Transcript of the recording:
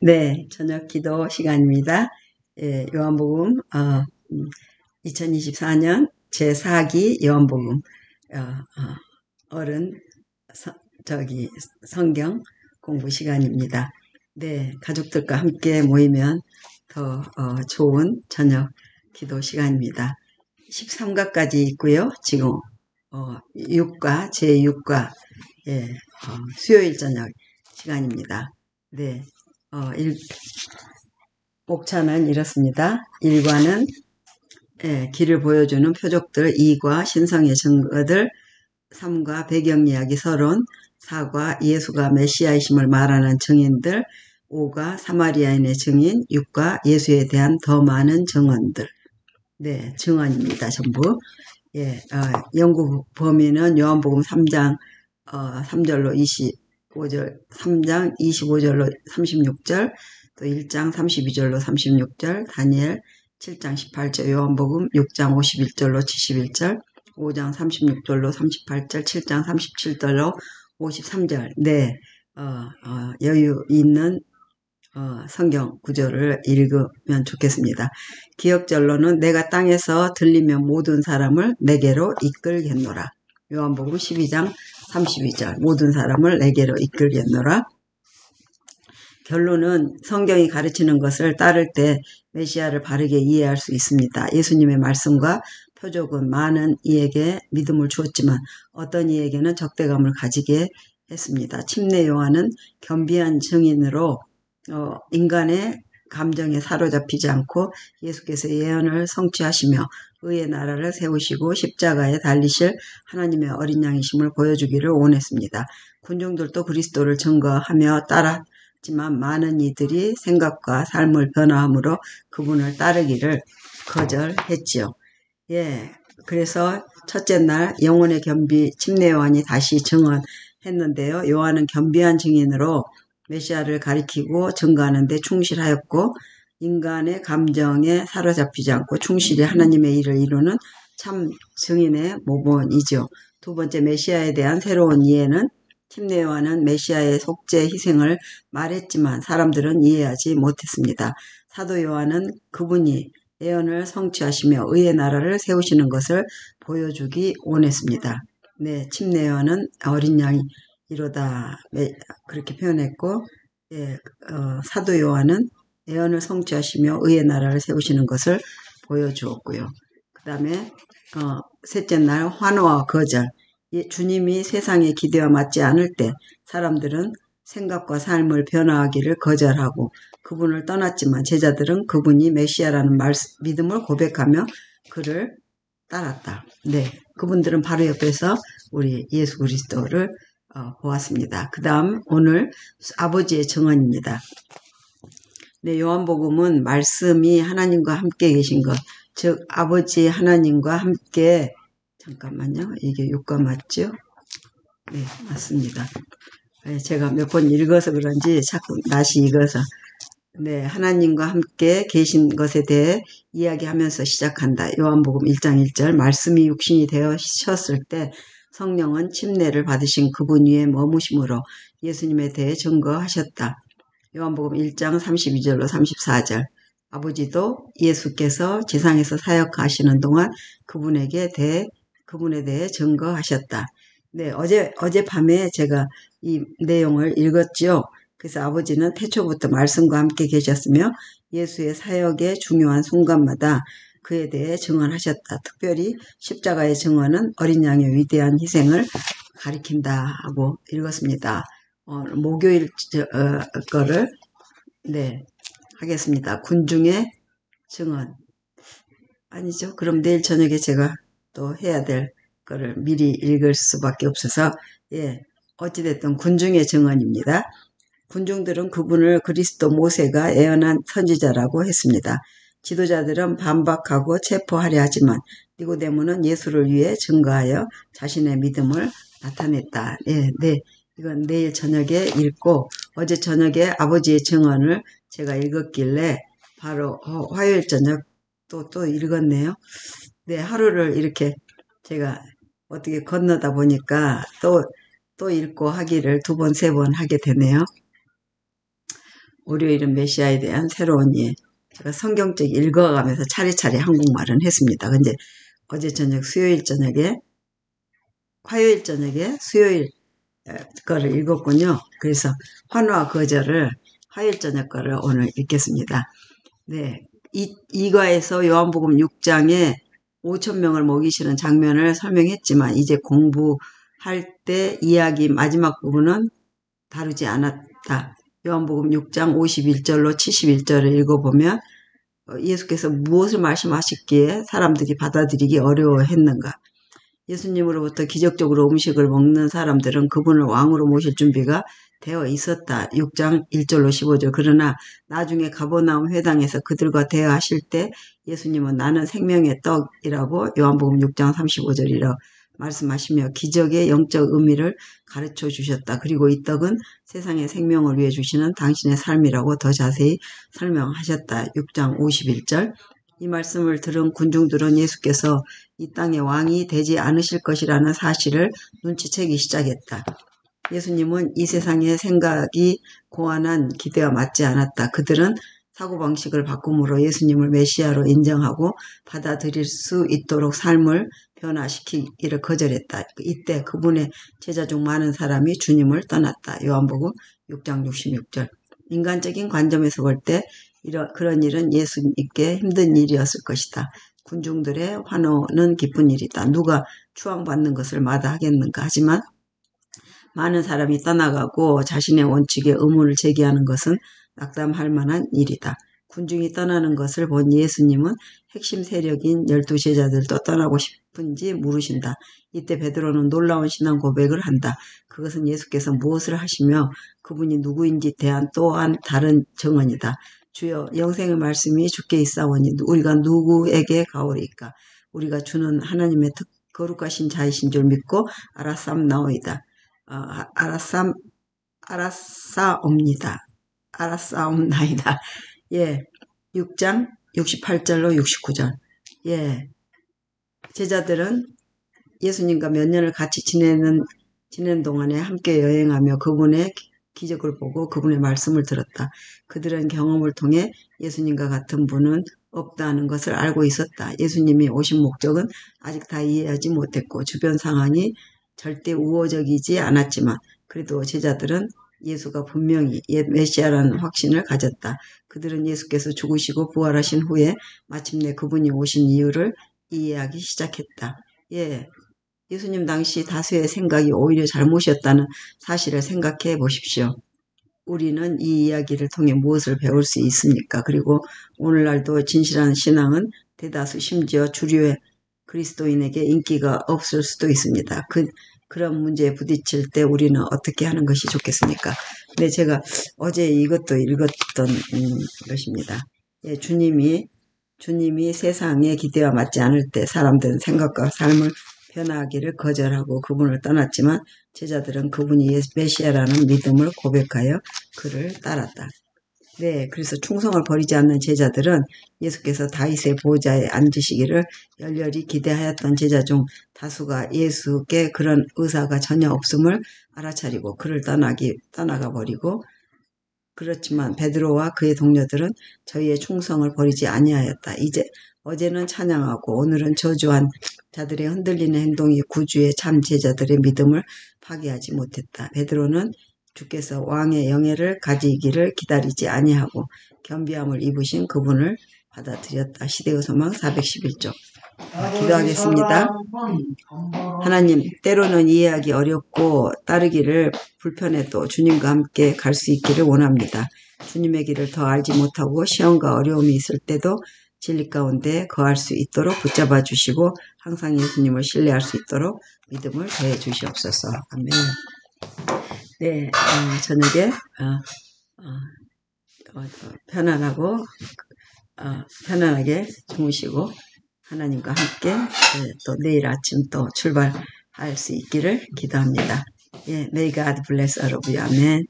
네, 저녁 기도 시간입니다. 예, 요한복음 2024년 제4기 요한복음 어른 성경 공부 시간입니다. 네, 가족들과 함께 모이면 더 좋은 저녁 기도 시간입니다. 13가까지 있고요. 지금 6과 제6과 수요일 저녁 시간입니다. 네. 목차는 이렇습니다. 1과는 길을 보여주는 표적들, 2과 신성의 증거들, 3과 배경이야기 서론, 4과 예수가 메시아이심을 말하는 증인들, 5과 사마리아인의 증인, 6과 예수에 대한 더 많은 증언들. 네, 증언입니다. 전부. 연구 범위는 요한복음 3장 3절로 25절, 3장 25절로 36절, 또 1장 32절로 36절, 다니엘 7장 18절, 요한복음 6장 51절로 71절, 5장 36절로 38절, 7장 37절로 53절. 네, 여유 있는 성경 구절을 읽으면 좋겠습니다. 기억절로는 내가 땅에서 들리면 모든 사람을 내게로 이끌겠노라. 요한복음 12장 32절. 모든 사람을 내게로 이끌겠노라. 결론은 성경이 가르치는 것을 따를 때 메시아를 바르게 이해할 수 있습니다. 예수님의 말씀과 표적은 많은 이에게 믿음을 주었지만 어떤 이에게는 적대감을 가지게 했습니다. 침례 요한은 겸비한 증인으로 인간의 감정에 사로잡히지 않고 예수께서 예언을 성취하시며 의의 나라를 세우시고 십자가에 달리실 하나님의 어린 양이심을 보여주기를 원했습니다. 군중들도 그리스도를 증거하며 따랐지만 많은 이들이 생각과 삶을 변화함으로 그분을 따르기를 거절했지요. 그래서 첫째 날 영혼의 겸비 침례 요한이 다시 증언했는데요. 요한은 겸비한 증인으로 메시아를 가리키고 증거하는 데 충실하였고 인간의 감정에 사로잡히지 않고 충실히 하나님의 일을 이루는 참 증인의 모본이죠. 두 번째, 메시아에 대한 새로운 이해는 침례 요한은 메시아의 속죄 희생을 말했지만 사람들은 이해하지 못했습니다. 사도 요한은 그분이 예언을 성취하시며 의의 나라를 세우시는 것을 보여주기 원했습니다. 네, 침례 요한은 어린 양이 이로다 그렇게 표현했고 사도 요한은 예언을 성취하시며 의의 나라를 세우시는 것을 보여주었고요. 그 다음에 셋째 날 환호와 거절. 주님이 세상의 기대와 맞지 않을 때 사람들은 생각과 삶을 변화하기를 거절하고 그분을 떠났지만 제자들은 그분이 메시아라는 믿음을 고백하며 그를 따랐다. 네, 그분들은 바로 옆에서 우리 예수 그리스도를 보았습니다. 그 다음 오늘 아버지의 증언입니다. 네, 요한복음은 말씀이 하나님과 함께 계신 것, 즉 아버지 하나님과 함께 잠깐만요. 이게 6과 맞죠? 네, 맞습니다. 제가 몇 번 읽어서 그런지 자꾸 다시 읽어서 네, 하나님과 함께 계신 것에 대해 이야기하면서 시작한다. 요한복음 1장 1절 말씀이 육신이 되어셨을 때 성령은 침례를 받으신 그분 위에 머무심으로 예수님에 대해 증거하셨다. 요한복음 1장 32절로 34절 아버지도 예수께서 지상에서 사역하시는 동안 그분에 대해 증거하셨다. 네, 어젯밤에 제가 이 내용을 읽었죠. 그래서 아버지는 태초부터 말씀과 함께 계셨으며 예수의 사역의 중요한 순간마다 그에 대해 증언하셨다. 특별히 십자가의 증언은 어린 양의 위대한 희생을 가리킨다 하고 읽었습니다. 목요일 거를 네 하겠습니다. 군중의 증언 아니죠. 그럼 내일 저녁에 제가 또 해야 될 거를 미리 읽을 수밖에 없어서 어찌됐든 군중의 증언입니다. 군중들은 그분을 그리스도 모세가 예언한 선지자라고 했습니다. 지도자들은 반박하고 체포하려 하지만 니고데모는 예수를 위해 증거하여 자신의 믿음을 나타냈다. 네, 이건 내일 저녁에 읽고 어제 저녁에 아버지의 증언을 제가 읽었길래 바로 화요일 저녁 또 읽었네요. 네, 하루를 이렇게 제가 어떻게 건너다 보니까 또 읽고 하기를 두 번, 세 번 하게 되네요. 월요일은 메시아에 대한 새로운 이해. 제가 성경책 읽어가면서 차례차례 한국말은 했습니다. 근데 어제 저녁, 화요일 저녁에 수요일 거를 읽었군요. 그래서 환호와 거절을 화요일 저녁 거를 오늘 읽겠습니다. 네, 이과에서 요한복음 6장에 5,000명을 먹이시는 장면을 설명했지만 이제 공부할 때 이야기 마지막 부분은 다루지 않았다. 요한복음 6장 51절로 71절을 읽어보면 예수께서 무엇을 말씀하셨기에 사람들이 받아들이기 어려워했는가. 예수님으로부터 기적적으로 음식을 먹는 사람들은 그분을 왕으로 모실 준비가 되어 있었다. 6장 1절로 15절. 그러나 나중에 가버나움 회당에서 그들과 대화하실 때 예수님은 나는 생명의 떡이라고 요한복음 6장 35절이라 말씀하시며 기적의 영적 의미를 가르쳐 주셨다. 그리고 이 떡은 세상의 생명을 위해 주시는 당신의 삶이라고 더 자세히 설명하셨다. 6장 51절. 이 말씀을 들은 군중들은 예수께서 이 땅의 왕이 되지 않으실 것이라는 사실을 눈치채기 시작했다. 예수님은 이 세상의 생각이 고안한 기대와 맞지 않았다. 그들은 사고방식을 바꿈으로 예수님을 메시아로 인정하고 받아들일 수 있도록 삶을 변화시키기를 거절했다. 이때 그분의 제자 중 많은 사람이 주님을 떠났다. 요한복음 6장 66절. 인간적인 관점에서 볼 때 그런 일은 예수님께 힘든 일이었을 것이다. 군중들의 환호는 기쁜 일이다. 누가 추앙받는 것을 마다하겠는가. 하지만 많은 사람이 떠나가고 자신의 원칙에 의문을 제기하는 것은 낙담할 만한 일이다. 군중이 떠나는 것을 본 예수님은 핵심 세력인 12제자들도 떠나고 싶은지 물으신다. 이때 베드로는 놀라운 신앙 고백을 한다. 그것은 예수께서 무엇을 하시며 그분이 누구인지 대한 또한 다른 증언이다. 주여, 영생의 말씀이 주께 있사오니 우리가 누구에게 가오리까? 우리가 주는 하나님의 거룩하신 자이신 줄 믿고 알았사옵나이다. 알았사옵나이다. 예, 6장 68절로 69절. 예, 제자들은 예수님과 몇 년을 같이 지낸 동안에 함께 여행하며 그분의 기적을 보고 그분의 말씀을 들었다. 그들은 경험을 통해 예수님과 같은 분은 없다는 것을 알고 있었다. 예수님이 오신 목적은 아직 다 이해하지 못했고 주변 상황이 절대 우호적이지 않았지만 그래도 제자들은 예수가 분명히 메시아라는 확신을 가졌다. 그들은 예수께서 죽으시고 부활하신 후에 마침내 그분이 오신 이유를 이해하기 시작했다. 예, 예수님 당시 다수의 생각이 오히려 잘못이었다는 사실을 생각해 보십시오. 우리는 이 이야기를 통해 무엇을 배울 수 있습니까? 그리고 오늘날도 진실한 신앙은 대다수 심지어 주류의 그리스도인에게 인기가 없을 수도 있습니다. 그런 문제에 부딪힐 때 우리는 어떻게 하는 것이 좋겠습니까? 근데 제가 어제 이것도 읽었던 것입니다. 예, 주님이 세상의 기대와 맞지 않을 때 사람들은 생각과 삶을 변화하기를 거절하고 그분을 떠났지만 제자들은 그분이 메시아라는 믿음을 고백하여 그를 따랐다. 네, 그래서 충성을 버리지 않는 제자들은 예수께서 다윗의 보좌에 앉으시기를 열렬히 기대하였던 제자 중 다수가 예수께 그런 의사가 전혀 없음을 알아차리고 그를 떠나가 버리고, 그렇지만 베드로와 그의 동료들은 저희의 충성을 버리지 아니하였다. 어제는 찬양하고 오늘은 저주한 자들의 흔들리는 행동이 구주의 참 제자들의 믿음을 파괴하지 못했다. 베드로는 주께서 왕의 영예를 가지기를 기다리지 아니하고 겸비함을 입으신 그분을 받아들였다. 시대의 소망 411조. 기도하겠습니다. 하나님, 때로는 이해하기 어렵고 따르기를 불편해도 주님과 함께 갈 수 있기를 원합니다. 주님의 길을 더 알지 못하고 시험과 어려움이 있을 때도 진리 가운데 거할 수 있도록 붙잡아 주시고 항상 예수님을 신뢰할 수 있도록 믿음을 더해 주시옵소서. 아멘. 네, 저녁에 편안하게 주무시고 하나님과 함께 또 내일 아침 또 출발할 수 있기를 기도합니다. 예, May God bless all of you. 아멘.